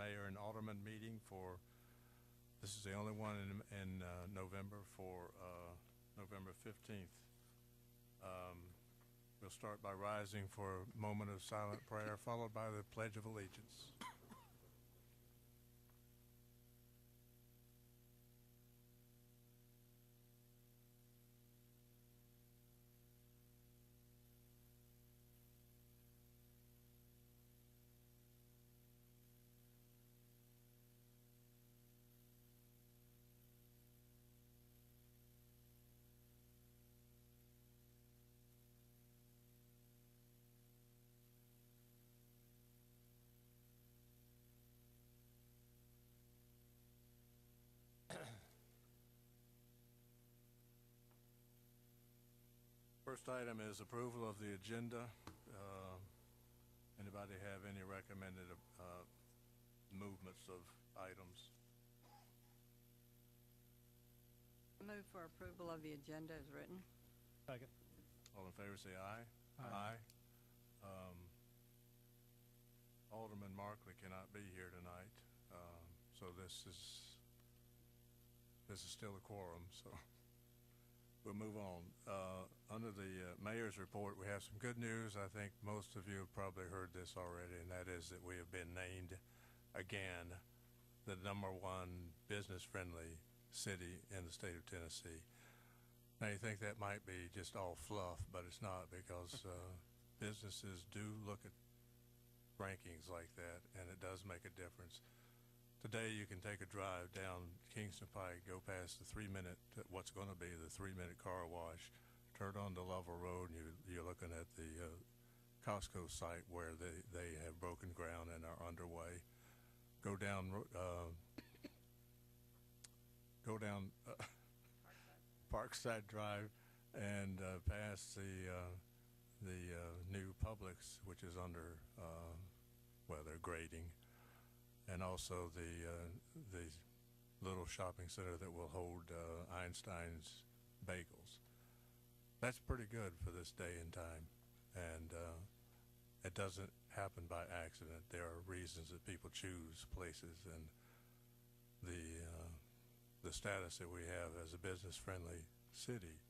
mayor and alderman meeting for, this is the only one in November, for November 15th. We'll start by rising for a moment of silent prayer, followed by the Pledge of Allegiance. First item is approval of the agenda. Anybody have any recommended movements of items? Move for approval of the agenda as written. Second. All in favor say aye. Aye. Alderman Markley cannot be here tonight, so this is still a quorum, so we'll move on. Under the mayor's report, we have some good news. I think most of you have probably heard this already, and that is that we have been named again the #1 business-friendly city in the state of Tennessee. Now, you think that might be just all fluff, but it's not, because businesses do look at rankings like that, and it does make a difference. Today, you can take a drive down Kingston Pike, go past the what's going to be the 3-minute car wash, turn on the Lovell Road, and you're looking at the Costco site where they have broken ground and are underway. Go down Parkside Drive and past the new Publix, which is under, well, they're grading, and also the little shopping center that will hold Einstein's Bagels. That's pretty good for this day and time, and it doesn't happen by accident. There are reasons that people choose places, and the status that we have as a business-friendly city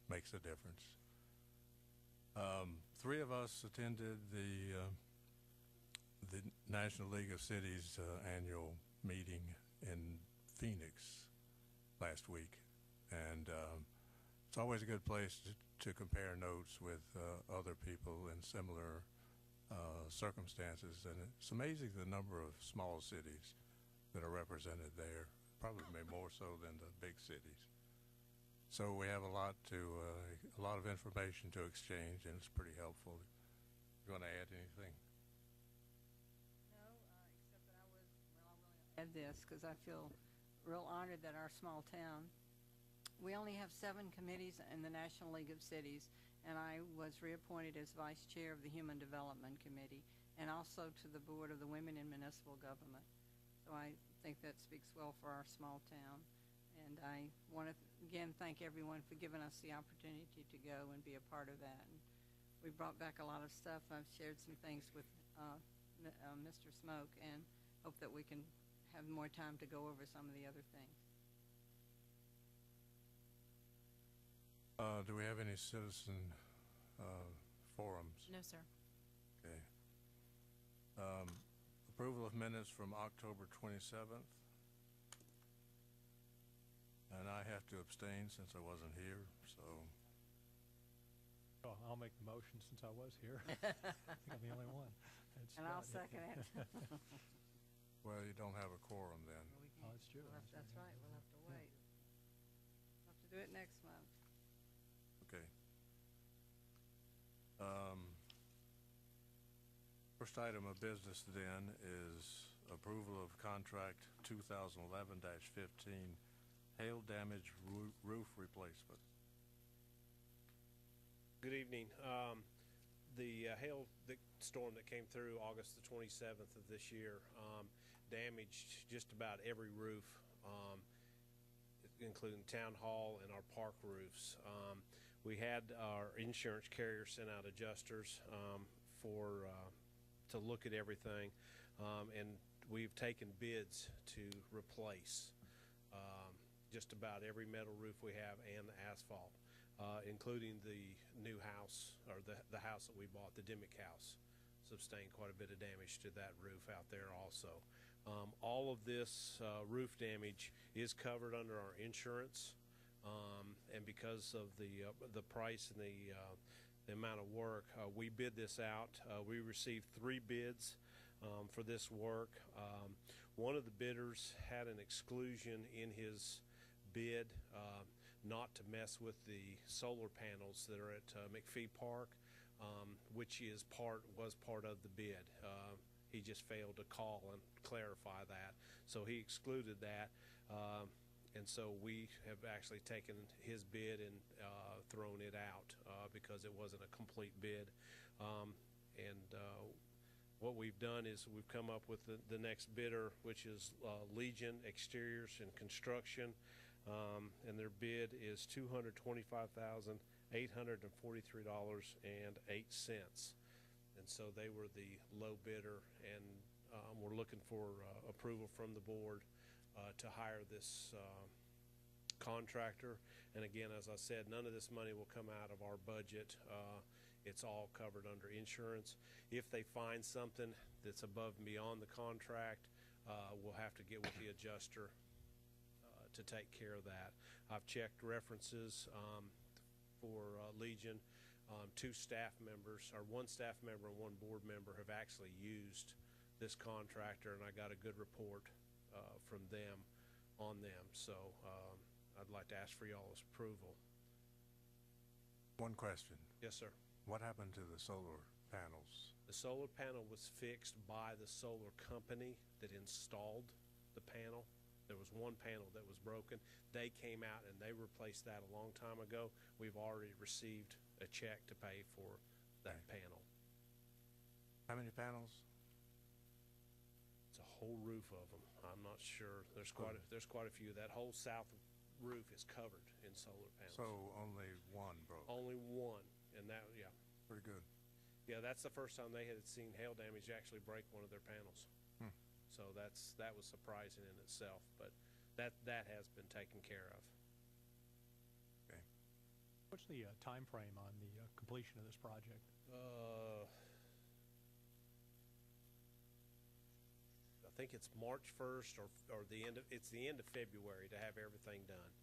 makes a difference. 3 of us attended the National League of Cities annual meeting in Phoenix last week, and it's always a good place to compare notes with other people in similar circumstances, and it's amazing the number of small cities that are represented there, probably more so than the big cities. So we have a lot of information to exchange, and it's pretty helpful. You want to add anything? No, except that I will add this, because I feel real honored that our small town, we only have 7 committees in the National League of Cities, and I was reappointed as vice chair of the Human Development Committee, and also to the board of the Women in Municipal Government. So I think that speaks well for our small town. And I want to again thank everyone for giving us the opportunity to go and be a part of that. And we brought back a lot of stuff. I've shared some things with Mr. Smoke, and hope that we can have more time to go over some of the other things. Do we have any citizen forums? No, sir. Okay. Approval of minutes from October 27th. And I have to abstain since I wasn't here, so. Oh, I'll make the motion since I was here. I think I'm the only one. And I'll second it. Well, you don't have a quorum then. Oh, that's true. That's right. We'll have to wait. We'll have to do it next month. Okay. First item of business then is approval of contract 2011-15 hail damage roof replacement. Good evening. The storm that came through August the 27th of this year damaged just about every roof, including town hall and our park roofs. We had our insurance carrier send out adjusters to look at everything, and we've taken bids to replace just about every metal roof we have and the asphalt, including the new house, or the house that we bought, the Dimmick house. Sustained quite a bit of damage to that roof out there also. All of this roof damage is covered under our insurance, and because of the price and the amount of work, we bid this out. We received 3 bids for this work. One of the bidders had an exclusion in his bid not to mess with the solar panels that are at McPhee Park, which was part of the bid. He just failed to call and clarify that, so he excluded that. And so we have actually taken his bid and thrown it out because it wasn't a complete bid. What we've done is we've come up with the next bidder, which is Legion Exteriors and Construction, and their bid is $225,843.08. And so they were the low bidder, and we're looking for approval from the board to hire this contractor. And again, as I said, none of this money will come out of our budget. It's all covered under insurance. If they find something that's above and beyond the contract, we'll have to get with the adjuster to take care of that. I've checked references for Legion. 2 staff members, or 1 staff member and 1 board member, have actually used this contractor, and I got a good report from them on them. So I'd like to ask for y'all's approval. One question. Yes, sir. What happened to the solar panels? The solar panel was fixed by the solar company that installed the panel. There was 1 panel that was broken. They came out and they replaced that a long time ago. We've already received a check to pay for that panel. How many panels? It's a whole roof of them. I'm not sure. There's quite a few. That whole south roof is covered in solar panels. So only 1 broke? Only 1, and that, yeah. Pretty good. Yeah, that's the first time they had seen hail damage actually break one of their panels. So that was surprising in itself, but that has been taken care of. Okay. What's the time frame on the completion of this project? I think it's March 1st or it's the end of February to have everything done.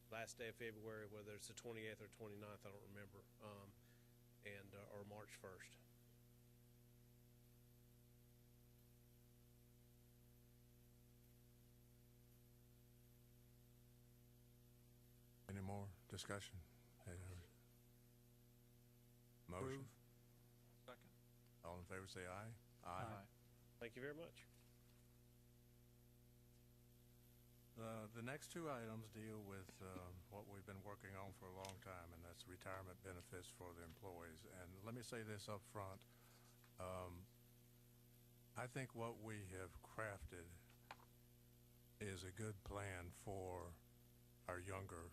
Last day of February, whether it's the 28th or 29th, I don't remember, or March 1st. Any more discussion? Motion? Second. All in favor say aye. Aye. Thank you very much. The next 2 items deal with what we've been working on for a long time, and that's retirement benefits for the employees. And let me say this up front. I think what we have crafted is a good plan for our younger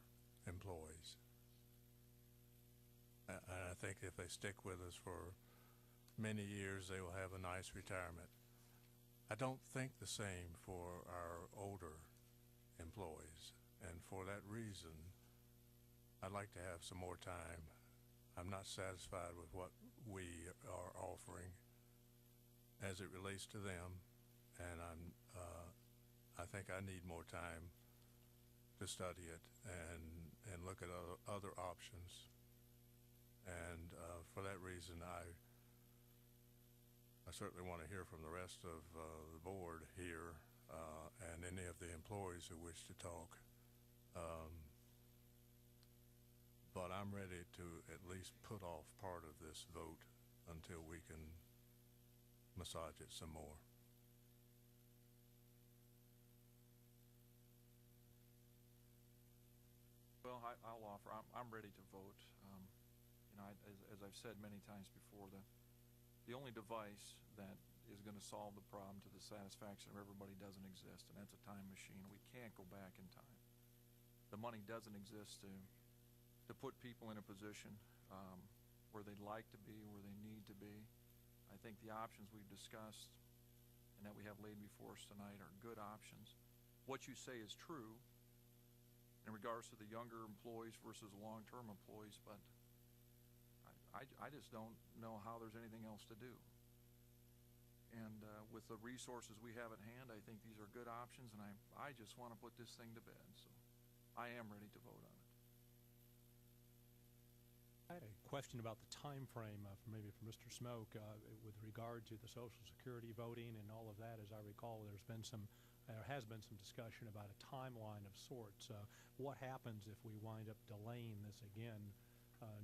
employees. And I think if they stick with us for many years, they will have a nice retirement. I don't think the same for our older employees, and for that reason, I'd like to have some more time. I'm not satisfied with what we are offering as it relates to them, and I think I need more time to study it and look at other options. And for that reason, I certainly want to hear from the rest of the board here and any of the employees who wish to talk. But I'm ready to at least put off part of this vote until we can massage it some more. Well, I'll offer. I'm ready to vote. As I've said many times before, the only device that is going to solve the problem to the satisfaction of everybody doesn't exist, and that's a time machine. We can't go back in time. The money doesn't exist to put people in a position where they'd like to be, where they need to be. I think the options we've discussed and that we have laid before us tonight are good options. What you say is true in regards to the younger employees versus long-term employees, but I just don't know how there's anything else to do. And with the resources we have at hand, I think these are good options, and I just want to put this thing to bed. So I am ready to vote on it. I had a question about the time frame, maybe for Mr. Smoke, with regard to the Social Security voting and all of that. As I recall, there has been some discussion about a timeline of sorts. What happens if we wind up delaying this again,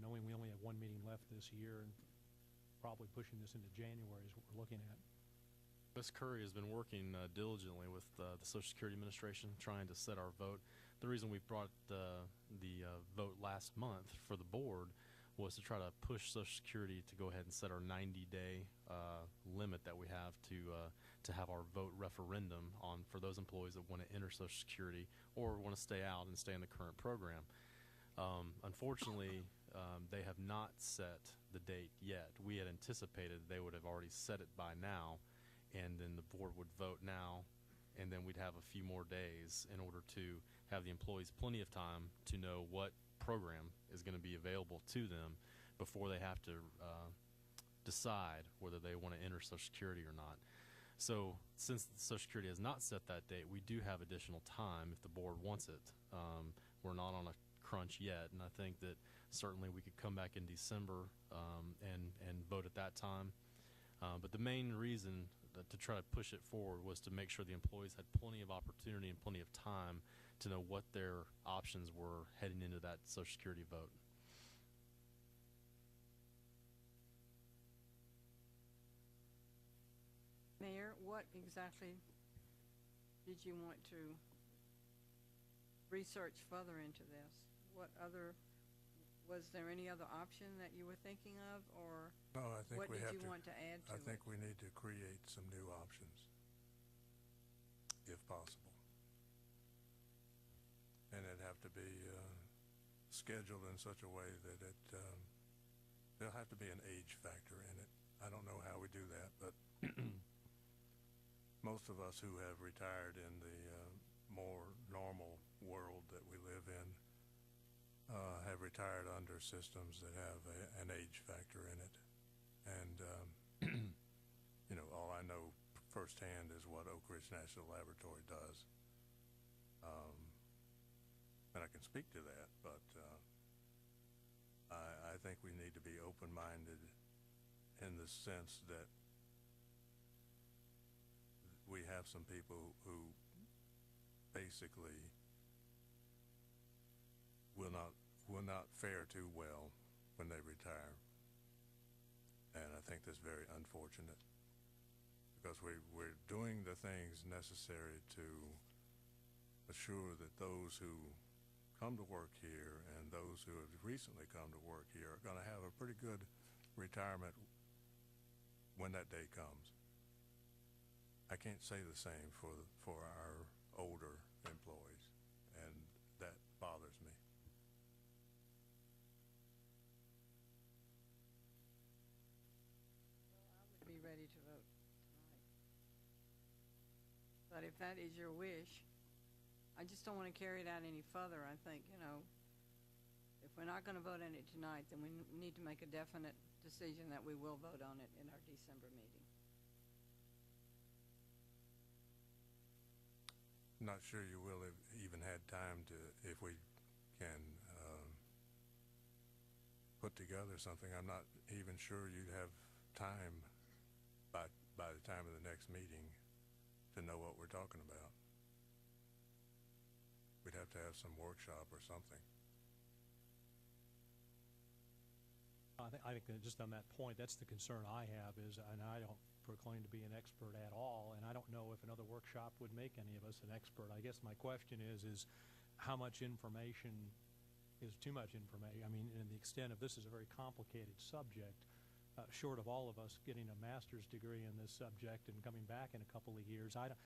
knowing we only have one meeting left this year and probably pushing this into January is what we're looking at? Ms. Curry has been working diligently with the Social Security Administration trying to set our vote. The reason we brought the vote last month for the board was to try to push Social Security to go ahead and set our 90-day limit that we have to have our vote referendum on for those employees that want to enter Social Security or want to stay out and stay in the current program. Unfortunately, they have not set the date yet. We had anticipated they would have already set it by now, and then the board would vote now, and then we'd have a few more days in order to have the employees plenty of time to know what program is going to be available to them before they have to decide whether they want to enter Social Security or not. So since Social Security has not set that date, we do have additional time if the board wants it. We're not on a crunch yet, and I think that certainly we could come back in December and vote at that time. But the main reason to try to push it forward was to make sure the employees had plenty of opportunity and plenty of time to know what their options were heading into that Social Security vote. Mayor, what exactly did you want to research further into this? Was there any other option that you were thinking of, or No, I think what we did have you to. want to add to I think it? we need to create some new options, if possible. And it'd have to be scheduled in such a way that there'll have to be an age factor in it. I don't know how we do that, but most of us who have retired in the more normal world that we live in have retired under systems that have an age factor in it. And, all I know firsthand is what Oak Ridge National Laboratory does. And I can speak to that, but I think we need to be open-minded in the sense that we have some people who basically will not fare too well when they retire. And I think that's very unfortunate, because we're doing the things necessary to assure that those who come to work here and those who have recently come to work here are going to have a pretty good retirement when that day comes. I can't say the same for our older employees, and that bothers me. I would be ready to vote tonight. But if that is your wish, I just don't want to carry it out any further. I think, if we're not going to vote on it tonight, then we need to make a definite decision that we will vote on it in our December meeting. Not sure you will have even had time to, if we can put together something. I'm not even sure you'd have time by the time of the next meeting to know what we're talking about. We'd have to have some workshop or something. I think that just on that point, that's the concern I have is, and I don't proclaim to be an expert at all, and I don't know if another workshop would make any of us an expert. I guess my question is how much information is too much information? I mean, in the extent of this is a very complicated subject, short of all of us getting a master's degree in this subject and coming back in a couple of years,